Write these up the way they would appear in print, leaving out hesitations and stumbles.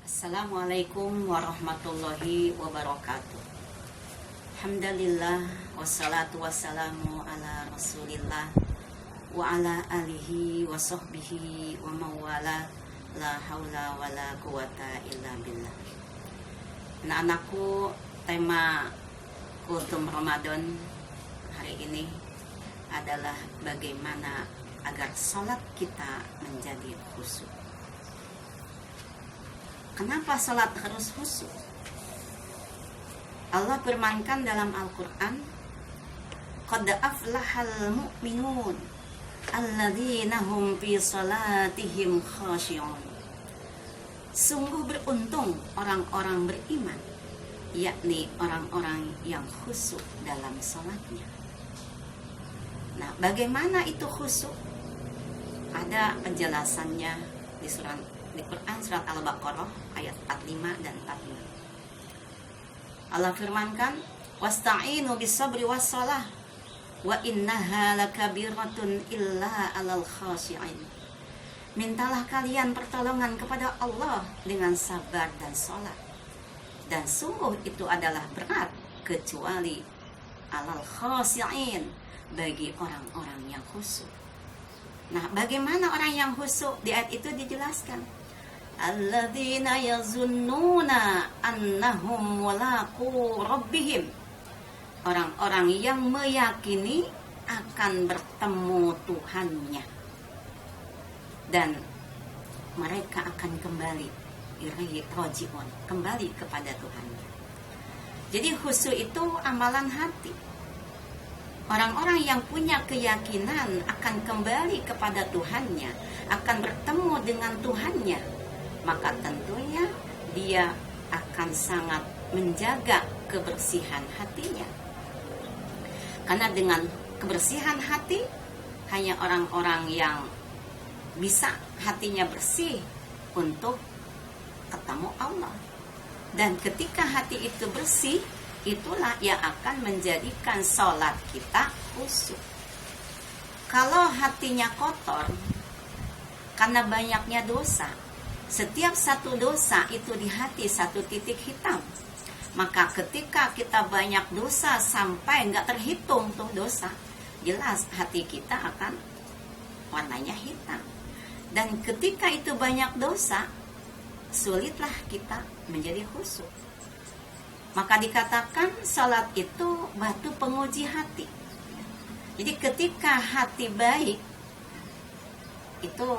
Assalamualaikum warahmatullahi wabarakatuh. Alhamdulillah wassalatu wassalamu ala rasulillah wa ala alihi wa sahbihi wa mawala la haula wa la quwata illa billah. Anak-anakku, tema kultum Ramadan hari ini adalah bagaimana agar sholat kita menjadi khusyuk. Kenapa salat harus khusyuk? Allah firmankan dalam Al-Quran, qad aflahal mu'minun alladzina hum fi salatihim khashi'un. Sungguh beruntung orang-orang beriman, yakni orang-orang yang khusyuk dalam salatnya. Nah, bagaimana itu khusyuk? Ada penjelasannya di Quran surat Al-Baqarah ayat 45 dan 46. Allah firmankan, wasta'inu bis-sabri was-shalah wa innaha lakabiratun illa 'alal khashi'in. Mintalah kalian pertolongan kepada Allah dengan sabar dan salat. Dan sungguh itu adalah berat kecuali 'alal khashi'in, bagi orang-orang yang khusyuk. Nah, bagaimana orang yang khusyuk? Di ayat itu dijelaskan, alladzina yazunnuna annahum mulaqu rabbihim. Orang-orang yang meyakini akan bertemu Tuhannya dan mereka akan kembali rajiun, kembali kepada Tuhannya. Jadi khusyuk itu amalan hati. Orang-orang yang punya keyakinan akan kembali kepada Tuhannya, akan bertemu dengan Tuhannya, maka tentunya dia akan sangat menjaga kebersihan hatinya. Karena dengan kebersihan hati, hanya orang-orang yang bisa hatinya bersih untuk ketemu Allah. Dan ketika hati itu bersih, itulah yang akan menjadikan sholat kita khusyuk. Kalau hatinya kotor karena banyaknya dosa, setiap satu dosa itu di hati satu titik hitam. Maka ketika kita banyak dosa sampai nggak terhitung tuh dosa, jelas hati kita akan warnanya hitam. Dan ketika itu banyak dosa, sulitlah kita menjadi khusyuk. Maka dikatakan salat itu batu penguji hati. Jadi ketika hati baik, itu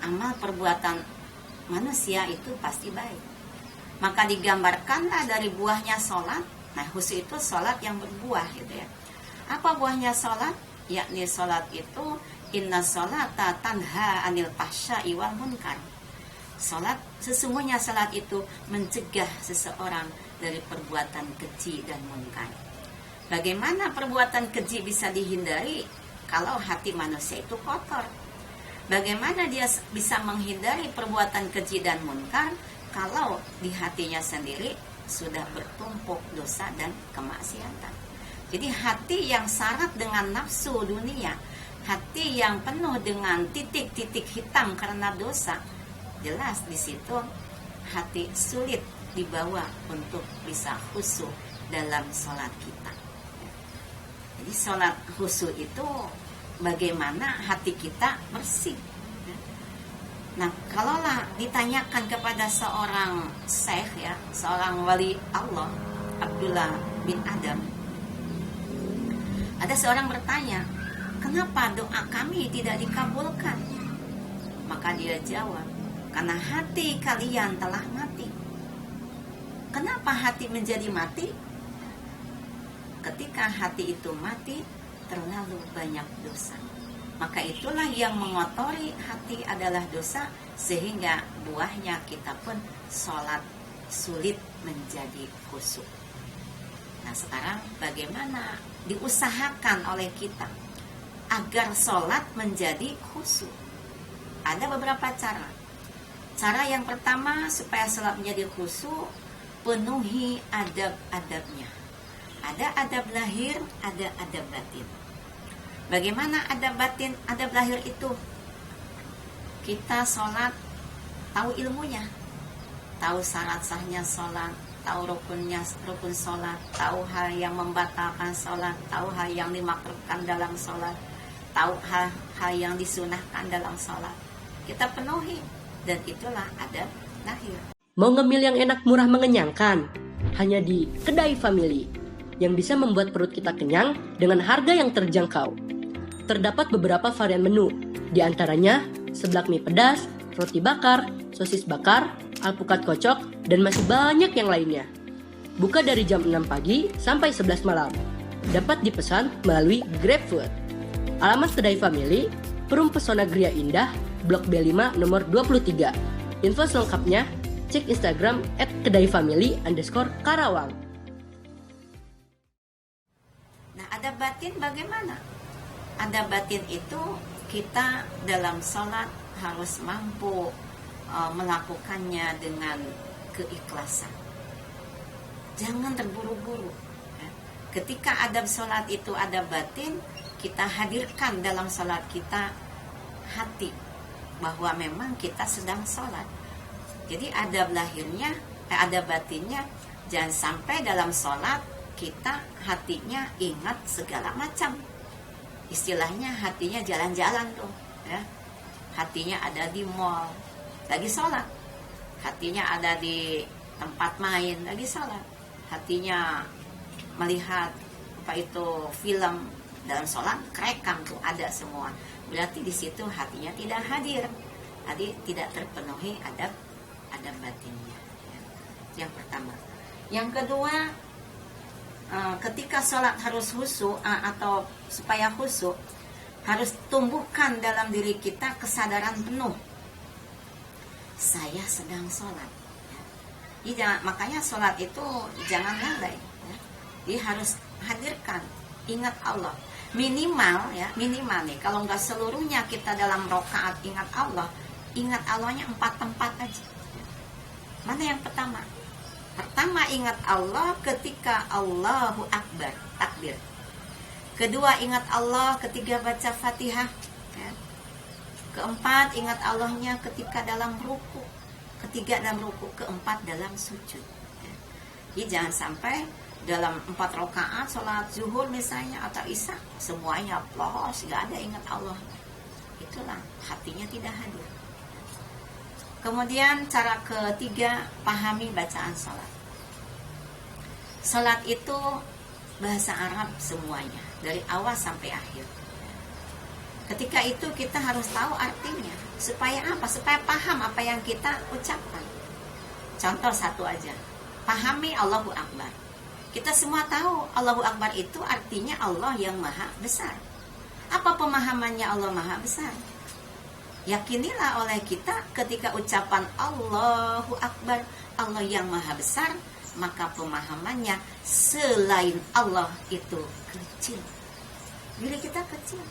amal perbuatan manusia itu pasti baik. Maka digambarkanlah dari buahnya salat. Nah, khusyuk itu salat yang berbuah gitu ya. Apa buahnya salat? Yakni salat itu inna salata tanha anil fahsya'i wal munkar. Salat, sesungguhnya salat itu mencegah seseorang dari perbuatan keji dan munkar. Bagaimana perbuatan keji bisa dihindari kalau hati manusia itu kotor? Bagaimana dia bisa menghindari perbuatan keji dan munkar kalau di hatinya sendiri sudah bertumpuk dosa dan kemaksiatan? Jadi hati yang syarat dengan nafsu dunia, hati yang penuh dengan titik-titik hitam karena dosa, jelas di situ hati sulit dibawa untuk bisa khusyuk dalam sholat kita. Jadi sholat khusyuk itu bagaimana hati kita bersih. Nah, kalaulah ditanyakan kepada seorang syekh ya, seorang wali Allah, Abdullah bin Adam, ada seorang bertanya, kenapa doa kami tidak dikabulkan? Maka dia jawab, karena hati kalian telah mati. Kenapa hati menjadi mati? Ketika hati itu mati, terlalu banyak dosa. Maka itulah yang mengotori hati adalah dosa, sehingga buahnya kita pun sholat sulit menjadi khusyuk. Nah, sekarang bagaimana diusahakan oleh kita agar sholat menjadi khusyuk? Ada beberapa cara. Cara yang pertama supaya sholat menjadi khusyuk, penuhi adab-adabnya. Ada adab lahir, ada adab batin. Bagaimana adab batin, adab lahir itu? Kita sholat tahu ilmunya. tahu syarat sahnya sholat, tahu rukun sholat, tahu hal yang membatalkan sholat, tahu hal yang dimakruhkan dalam sholat, tahu hal yang disunahkan dalam sholat. Kita penuhi, dan itulah adab lahir. Mau ngemil yang enak, murah, mengenyangkan? Hanya di Kedai Family, yang bisa membuat perut kita kenyang dengan harga yang terjangkau. Terdapat beberapa varian menu, di antaranya seblak mie pedas, roti bakar, sosis bakar, alpukat kocok, dan masih banyak yang lainnya. Buka dari jam 6 pagi sampai 11 malam. Dapat dipesan melalui GrabFood. Alamat Kedai Family, Perum Pesona Gria Indah, Blok B5 nomor 23. Info selengkapnya cek Instagram @kedaifamily_Karawang. Nah, adab batin bagaimana? Adab batin itu kita dalam sholat harus mampu melakukannya dengan keikhlasan. Jangan terburu-buru. Ketika adab sholat itu adab batin, kita hadirkan dalam sholat kita hati bahwa memang kita sedang sholat. Jadi adab lahirnya, adab batinnya, jangan sampai dalam sholat kita hatinya ingat segala macam. Istilahnya hatinya jalan-jalan tuh, ya. Hatinya ada di mall, lagi sholat. Hatinya ada di tempat main, lagi sholat. Hatinya melihat film dalam sholat, kerekam tuh ada semua. Berarti di situ hatinya tidak hadir, jadi tidak terpenuhi adab batinnya. Yang pertama. Yang kedua, ketika sholat harus khusyuk, atau supaya khusyuk, harus tumbuhkan dalam diri kita kesadaran penuh. Saya sedang sholat. Makanya sholat itu jangan lalai. Jadi harus hadirkan, ingat Allah. Minimal nih, kalau nggak seluruhnya kita dalam rokaat ingat Allah, ingat Allahnya 4 tempat aja. Mana yang pertama? Pertama, ingat Allah ketika Allahu Akbar, takbir. Kedua, ingat Allah ketika baca Fatihah. Keempat, ingat Allahnya ketika dalam ruku. Ketiga, dalam ruku. Keempat, dalam sujud. Jadi jangan sampai dalam 4 rakaat sholat zuhur misalnya atau isya, semuanya plos, gak ada ingat Allah. Itulah hatinya tidak hadir. Kemudian cara ketiga, pahami bacaan sholat. Sholat itu bahasa Arab semuanya, dari awal sampai akhir. Ketika itu kita harus tahu artinya. Supaya apa? Supaya paham apa yang kita ucapkan. Contoh satu aja, pahami Allahu Akbar. Kita semua tahu Allahu Akbar itu artinya Allah yang maha besar. Apa pemahamannya Allah maha besar? Yakinilah oleh kita ketika ucapan Allahu Akbar, Allah yang maha besar, maka pemahamannya selain Allah itu kecil. Diri kita kecil.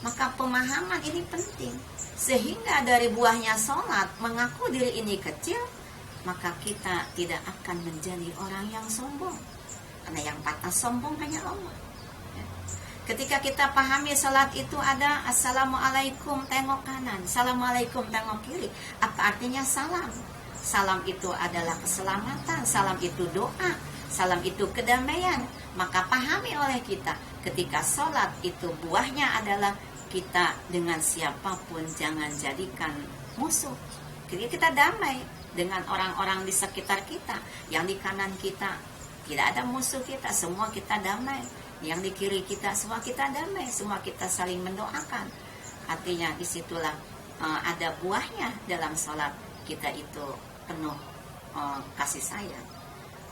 Maka pemahaman ini penting. Sehingga dari buahnya sholat mengaku diri ini kecil, maka kita tidak akan menjadi orang yang sombong. Karena yang patah sombong hanya Allah. Ketika kita pahami salat itu ada Assalamualaikum tengok kanan, Assalamualaikum tengok kiri. Apa artinya salam? Salam itu adalah keselamatan, salam itu doa, salam itu kedamaian. Maka pahami oleh kita, ketika salat itu buahnya adalah kita dengan siapapun jangan jadikan musuh. Jadi kita damai dengan orang-orang di sekitar kita. Yang di kanan kita tidak ada musuh kita, semua kita damai. Yang di kiri kita semua kita damai, semua kita saling mendoakan. Artinya disitulah ada buahnya dalam sholat kita itu penuh kasih sayang.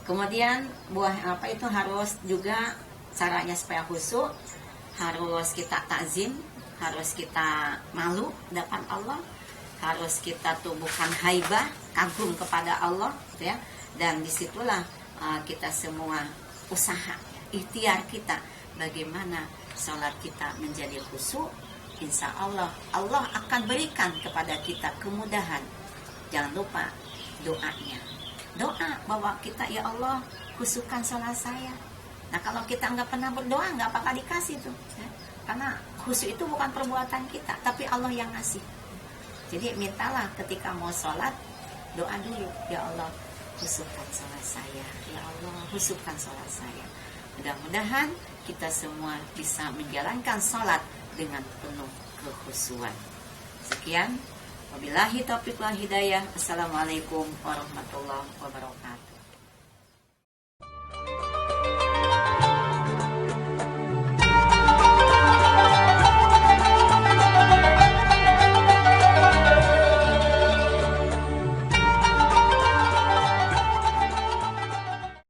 Kemudian buah apa itu harus juga caranya supaya khusyuk, harus kita takzim, harus kita malu depan Allah, harus kita tumbuhkan haibah, kagum kepada Allah, ya. Dan disitulah kita semua usaha, ikhtiar kita bagaimana sholat kita menjadi khusyuk. Insya Allah Allah akan berikan kepada kita kemudahan. Jangan lupa doanya, doa bahwa kita, ya Allah khusyukkan sholat saya. Nah kalau kita nggak pernah berdoa, nggak bakal dikasih tuh, ya. Karena khusyuk itu bukan perbuatan kita, tapi Allah yang ngasih. Jadi mintalah ketika mau sholat, doa dulu, ya Allah khusyukkan sholat saya, ya Allah khusyukkan sholat saya. Mudah-mudahan kita semua bisa menjalankan sholat dengan penuh kekhusyuan. Sekian, wabillahi taufiq wal hidayah. Assalamualaikum warahmatullahi wabarakatuh.